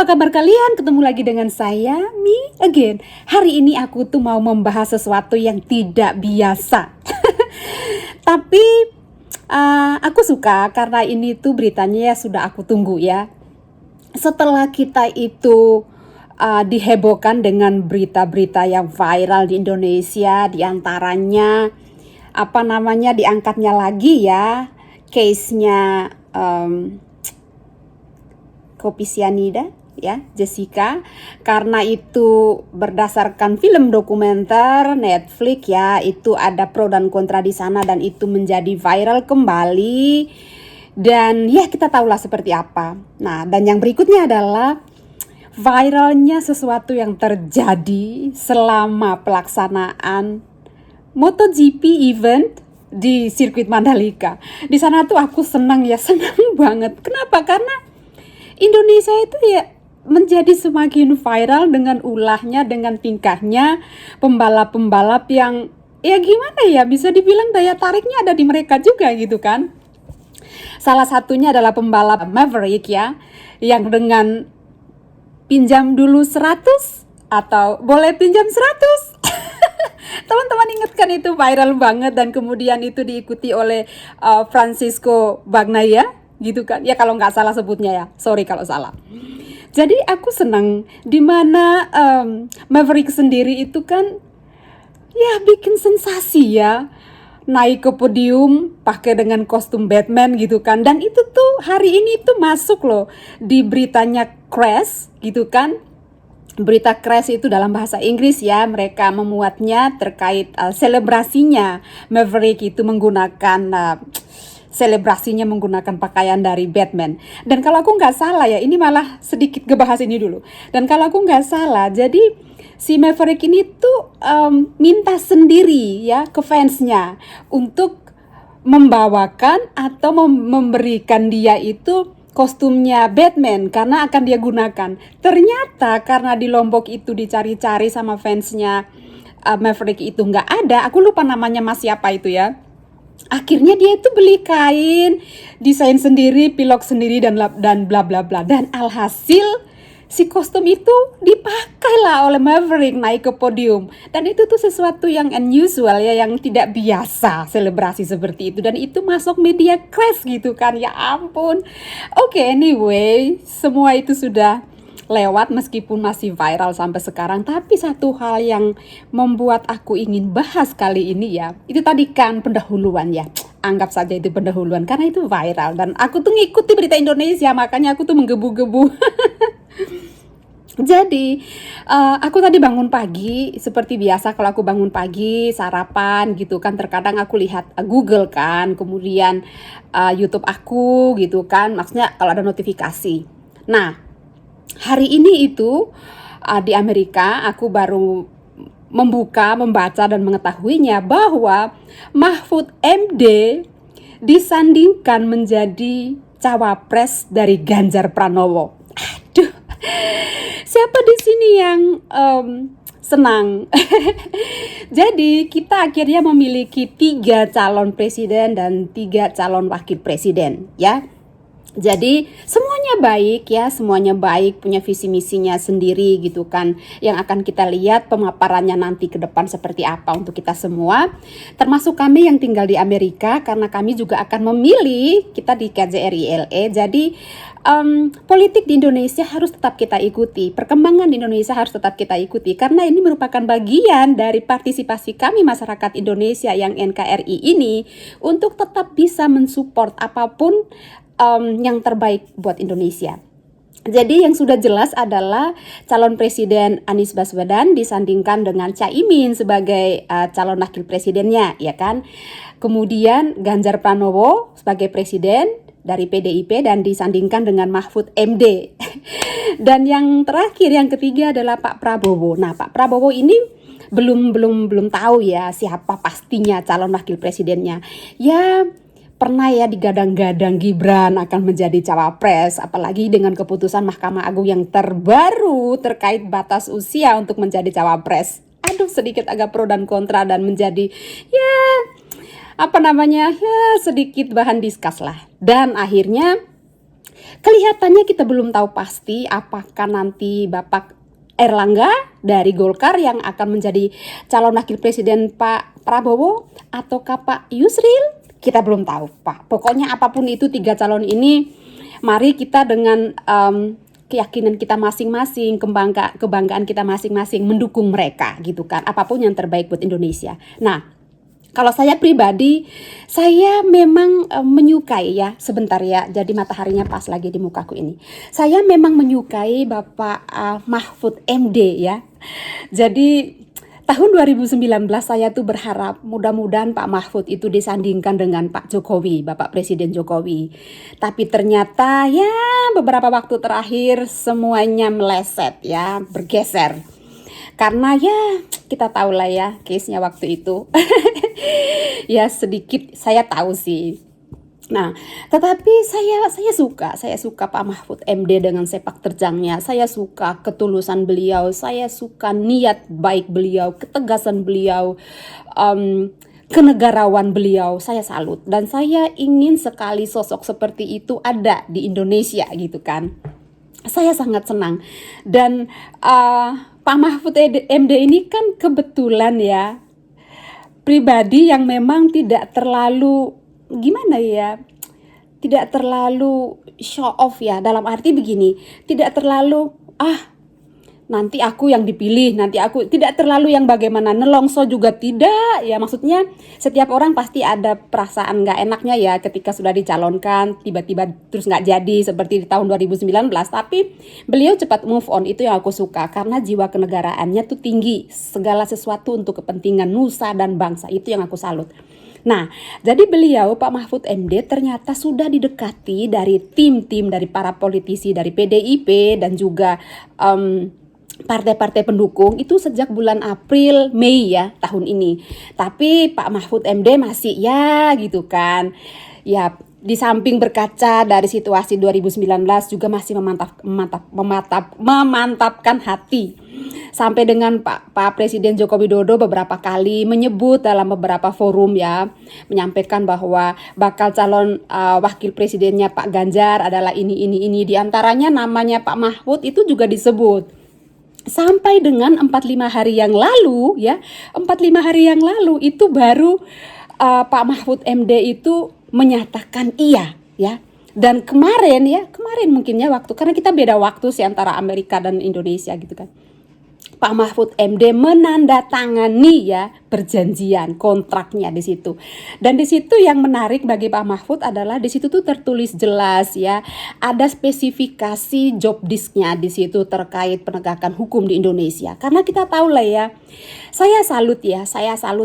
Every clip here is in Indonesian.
kabar kalian? Ketemu lagi dengan saya, me again. Hari ini aku tuh mau membahas sesuatu yang tidak biasa. Tapi aku suka karena ini tuh beritanya ya sudah aku tunggu ya. Setelah kita itu dihebohkan dengan berita-berita yang viral di Indonesia, diantaranya diangkatnya lagi ya, case-nya kopi sianida ya, Jessica, karena itu berdasarkan film dokumenter Netflix ya, itu ada pro dan kontra di sana dan itu menjadi viral kembali. Dan ya kita tahulah seperti apa. Nah, dan yang berikutnya adalah viralnya sesuatu yang terjadi selama pelaksanaan MotoGP event di sirkuit Mandalika. Di sana tuh aku senang banget. Kenapa? Karena Indonesia itu ya menjadi semakin viral dengan ulahnya, dengan tingkahnya pembalap-pembalap yang ya gimana ya, bisa dibilang daya tariknya ada di mereka juga gitu kan. Salah satunya adalah pembalap Maverick ya, yang dengan pinjam dulu 100 atau boleh pinjam 100. Teman-teman ingat kan itu viral banget dan kemudian itu diikuti oleh Francisco Bagnaia gitu kan. Ya kalau nggak salah sebutnya ya, sorry kalau salah. Jadi aku senang dimana Maverick sendiri itu kan ya bikin sensasi ya, naik ke podium pakai dengan kostum Batman gitu kan. Dan itu tuh hari ini tuh masuk loh di beritanya Crash gitu kan. Berita Crash itu dalam bahasa Inggris ya, mereka memuatnya terkait selebrasinya Maverick itu selebrasinya menggunakan pakaian dari Batman. Dan kalau aku nggak salah ya, ini malah sedikit ngebahas ini dulu. Dan kalau aku nggak salah, jadi si Maverick ini tuh minta sendiri ya ke fansnya untuk membawakan atau memberikan dia itu kostumnya Batman karena akan dia gunakan. Ternyata karena di Lombok itu dicari-cari sama fansnya Maverick itu nggak ada. Aku lupa namanya Mas siapa itu ya. Akhirnya dia itu beli kain, desain sendiri, pilok sendiri dan bla bla bla. Dan alhasil si kostum itu dipakai lah oleh Maverick naik ke podium. Dan itu tuh sesuatu yang unusual ya, yang tidak biasa selebrasi seperti itu. Dan itu masuk media Crash gitu kan, ya ampun. Oke, anyway, semua itu sudah lewat meskipun masih viral sampai sekarang. Tapi satu hal yang membuat aku ingin bahas kali ini ya, itu tadi kan pendahuluan ya, anggap saja itu pendahuluan karena itu viral dan aku tuh ngikuti berita Indonesia, makanya aku tuh menggebu-gebu. Jadi aku tadi bangun pagi seperti biasa. Kalau aku bangun pagi sarapan gitu kan, terkadang aku lihat Google kan, kemudian YouTube aku gitu kan, maksudnya kalau ada notifikasi. Nah, hari ini itu di Amerika aku baru membaca dan mengetahuinya bahwa Mahfud MD disandingkan menjadi cawapres dari Ganjar Pranowo. Aduh, siapa di sini yang senang? Jadi kita akhirnya memiliki 3 calon presiden dan 3 calon wakil presiden ya. Jadi semuanya baik ya, semuanya baik, punya visi misinya sendiri gitu kan. Yang akan kita lihat pemaparannya nanti ke depan seperti apa untuk kita semua. Termasuk kami yang tinggal di Amerika, karena kami juga akan memilih, kita di KJRI-LE. Jadi politik di Indonesia harus tetap kita ikuti, perkembangan di Indonesia harus tetap kita ikuti, karena ini merupakan bagian dari partisipasi kami masyarakat Indonesia yang NKRI ini untuk tetap bisa mensupport apapun yang terbaik buat Indonesia. Jadi yang sudah jelas adalah calon presiden Anies Baswedan disandingkan dengan Caimin sebagai calon wakil presidennya, ya kan. Kemudian Ganjar Pranowo sebagai presiden dari PDIP dan disandingkan dengan Mahfud MD. Dan yang terakhir, yang ketiga adalah Pak Prabowo. Nah, Pak Prabowo ini belum tahu ya siapa pastinya calon wakil presidennya. Ya, pernah ya digadang-gadang Gibran akan menjadi cawapres, apalagi dengan keputusan Mahkamah Agung yang terbaru terkait batas usia untuk menjadi cawapres. Aduh, sedikit agak pro dan kontra dan menjadi sedikit bahan diskus lah. Dan akhirnya Kelihatannya kita belum tahu pasti apakah nanti Bapak Erlangga dari Golkar yang akan menjadi calon wakil presiden Pak Prabowo ataukah Pak Yusril. Kita belum tahu Pak. Pokoknya apapun itu, tiga calon ini, mari kita dengan keyakinan kita masing-masing, kebanggaan kita masing-masing mendukung mereka gitu kan. Apapun yang terbaik buat Indonesia. Nah, kalau saya pribadi, saya memang menyukai ya, sebentar ya, jadi mataharinya pas lagi di mukaku ini. Saya memang menyukai Bapak Mahfud MD ya. Jadi tahun 2019 saya tuh berharap mudah-mudahan Pak Mahfud itu disandingkan dengan Pak Jokowi, Bapak Presiden Jokowi. Tapi ternyata ya beberapa waktu terakhir semuanya meleset ya, bergeser. Karena ya kita tahu lah ya case-nya waktu itu. Ya sedikit saya tahu sih. Nah, tetapi saya suka Pak Mahfud MD dengan sepak terjangnya. Saya suka ketulusan beliau, saya suka niat baik beliau, ketegasan beliau, kenegarawan beliau. Saya salut dan saya ingin sekali sosok seperti itu ada di Indonesia gitu kan. Saya sangat senang dan Pak Mahfud MD ini kan kebetulan ya pribadi yang memang tidak terlalu gimana ya, tidak terlalu show off ya, dalam arti begini, tidak terlalu nanti aku yang dipilih, nanti aku, tidak terlalu yang bagaimana nelongso juga tidak ya. Maksudnya setiap orang pasti ada perasaan gak enaknya ya ketika sudah dicalonkan tiba-tiba terus gak jadi seperti di tahun 2019. Tapi beliau cepat move on, itu yang aku suka karena jiwa kenegaraannya tuh tinggi, segala sesuatu untuk kepentingan nusa dan bangsa, itu yang aku salut. Nah, jadi beliau Pak Mahfud MD ternyata sudah didekati dari tim-tim, dari para politisi dari PDIP dan juga partai-partai pendukung itu sejak bulan April Mei ya tahun ini. Tapi Pak Mahfud MD masih ya gitu kan. Ya di samping berkaca dari situasi 2019 juga masih memantapkan hati. Sampai dengan Pak Presiden Joko Widodo beberapa kali menyebut dalam beberapa forum ya, menyampaikan bahwa bakal calon wakil presidennya Pak Ganjar adalah ini. Di antaranya namanya Pak Mahfud itu juga disebut. Sampai dengan 45 hari yang lalu ya, 45 hari yang lalu itu baru Pak Mahfud MD itu menyatakan iya ya. Dan kemarin mungkinnya waktu, karena kita beda waktu sih antara Amerika dan Indonesia gitu kan. Pak Mahfud MD menandatangani ya perjanjian kontraknya di situ. Dan di situ yang menarik bagi Pak Mahfud adalah di situ tuh tertulis jelas ya, ada spesifikasi job disknya di situ terkait penegakan hukum di Indonesia. Karena kita tahu lah ya, saya salut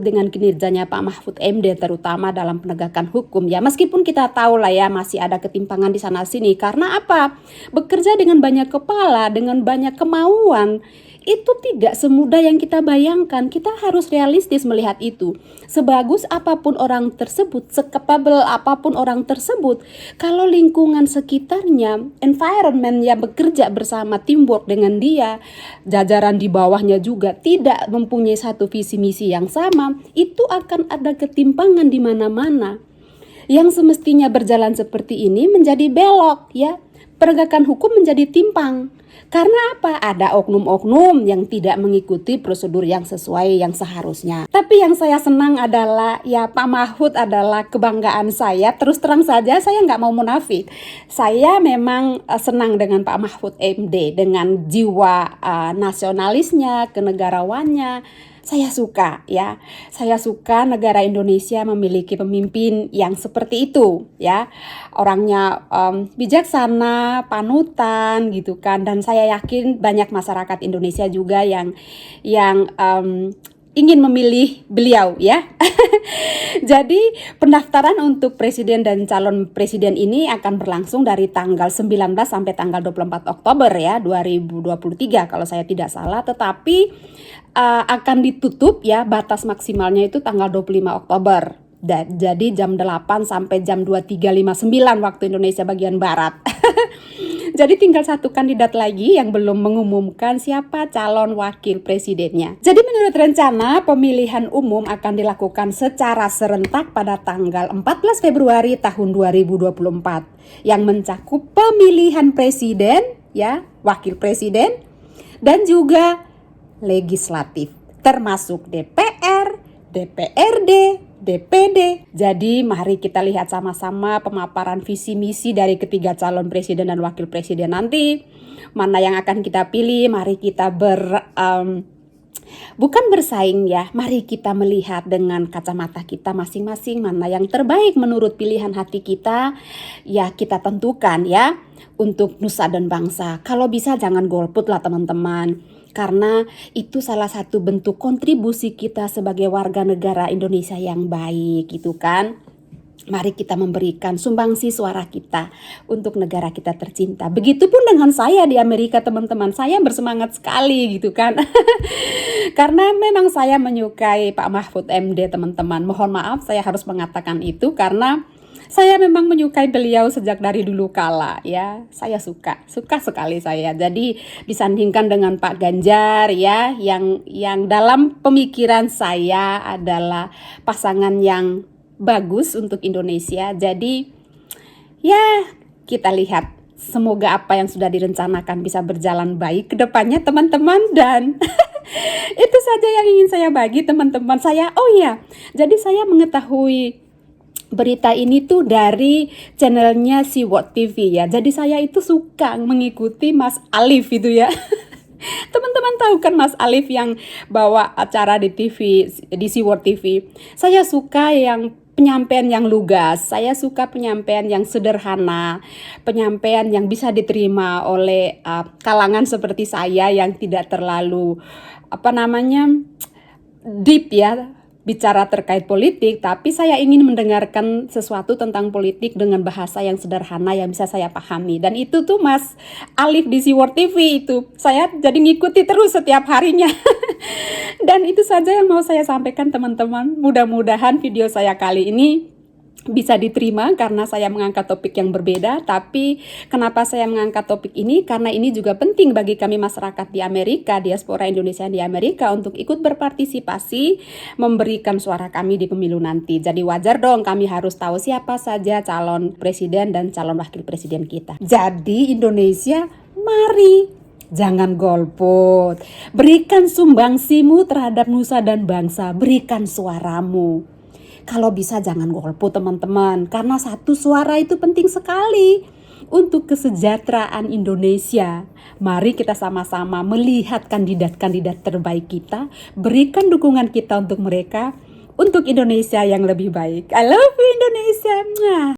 dengan kinerjanya Pak Mahfud MD terutama dalam penegakan hukum ya. Meskipun kita tahu lah ya masih ada ketimpangan di sana sini. Karena apa? Bekerja dengan banyak kepala, dengan banyak kemauan, itu tidak semudah yang kita bayangkan. Kita harus realistis melihat itu. Sebagus apapun orang tersebut, sekapabel apapun orang tersebut, kalau lingkungan sekitarnya, environment yang bekerja bersama, teamwork dengan dia, jajaran di bawahnya juga tidak mempunyai satu visi misi yang sama, itu akan ada ketimpangan di mana-mana. Yang semestinya berjalan seperti ini menjadi belok ya. Penegakan hukum menjadi timpang. Karena apa? Ada oknum-oknum yang tidak mengikuti prosedur yang sesuai yang seharusnya. Tapi yang saya senang adalah ya Pak Mahfud adalah kebanggaan saya. Terus terang saja saya nggak mau munafik. Saya memang senang dengan Pak Mahfud MD, dengan jiwa nasionalisnya, kenegarawannya. Saya suka ya, saya suka negara Indonesia memiliki pemimpin yang seperti itu ya, orangnya bijaksana, panutan gitu kan, dan saya yakin banyak masyarakat Indonesia juga yang ingin memilih beliau ya. Jadi pendaftaran untuk presiden dan calon presiden ini akan berlangsung dari tanggal 19 sampai tanggal 24 Oktober ya 2023 kalau saya tidak salah, tetapi akan ditutup ya, batas maksimalnya itu tanggal 25 Oktober. Jadi jam 8 sampai jam 23.59 waktu Indonesia bagian Barat. Jadi tinggal satu kandidat lagi yang belum mengumumkan siapa calon wakil presidennya. Jadi menurut rencana, pemilihan umum akan dilakukan secara serentak pada tanggal 14 Februari tahun 2024 yang mencakup pemilihan presiden, ya, wakil presiden, dan juga legislatif, termasuk DPR, DPRD, DPD. Jadi mari kita lihat sama-sama pemaparan visi misi dari ketiga calon presiden dan wakil presiden nanti. Mana yang akan kita pilih, mari kita bukan bersaing ya, mari kita melihat dengan kacamata kita masing-masing mana yang terbaik menurut pilihan hati kita. Ya kita tentukan ya, untuk nusa dan bangsa. Kalau bisa jangan golput lah teman-teman. Karena itu salah satu bentuk kontribusi kita sebagai warga negara Indonesia yang baik gitu kan. Mari kita memberikan sumbangsi suara kita untuk negara kita tercinta. Begitupun dengan saya di Amerika teman-teman. Saya bersemangat sekali gitu kan. Karena memang saya menyukai Pak Mahfud MD teman-teman. Mohon maaf saya harus mengatakan itu karena saya memang menyukai beliau sejak dari dulu kala ya. Saya suka sekali saya. Jadi disandingkan dengan Pak Ganjar ya, yang dalam pemikiran saya adalah pasangan yang bagus untuk Indonesia. Jadi ya kita lihat semoga apa yang sudah direncanakan bisa berjalan baik ke depannya teman-teman. Dan itu saja yang ingin saya bagi teman-teman saya. Oh ya, jadi saya mengetahui berita ini tuh dari channelnya Siwot TV ya. Jadi saya itu suka mengikuti Mas Alif itu ya. Teman-teman tahu kan Mas Alif yang bawa acara di TV, di Siwot TV. Saya suka yang penyampaian yang lugas, saya suka penyampaian yang sederhana, penyampaian yang bisa diterima oleh kalangan seperti saya yang tidak terlalu deep ya, bicara terkait politik, tapi saya ingin mendengarkan sesuatu tentang politik dengan bahasa yang sederhana yang bisa saya pahami. Dan itu tuh Mas Alif di Siwot TV itu, saya jadi ngikuti terus setiap harinya. Dan itu saja yang mau saya sampaikan teman-teman. Mudah-mudahan video saya kali ini bisa diterima karena saya mengangkat topik yang berbeda. Tapi kenapa saya mengangkat topik ini? Karena ini juga penting bagi kami masyarakat di Amerika, diaspora Indonesia di Amerika, untuk ikut berpartisipasi memberikan suara kami di pemilu nanti. Jadi wajar dong kami harus tahu siapa saja calon presiden dan calon wakil presiden kita. Jadi Indonesia, mari jangan golput, berikan sumbangsimu terhadap nusa dan bangsa, berikan suaramu. Kalau bisa jangan golput teman-teman, karena satu suara itu penting sekali untuk kesejahteraan Indonesia. Mari kita sama-sama melihat kandidat-kandidat terbaik kita, berikan dukungan kita untuk mereka, untuk Indonesia yang lebih baik. I love you Indonesia.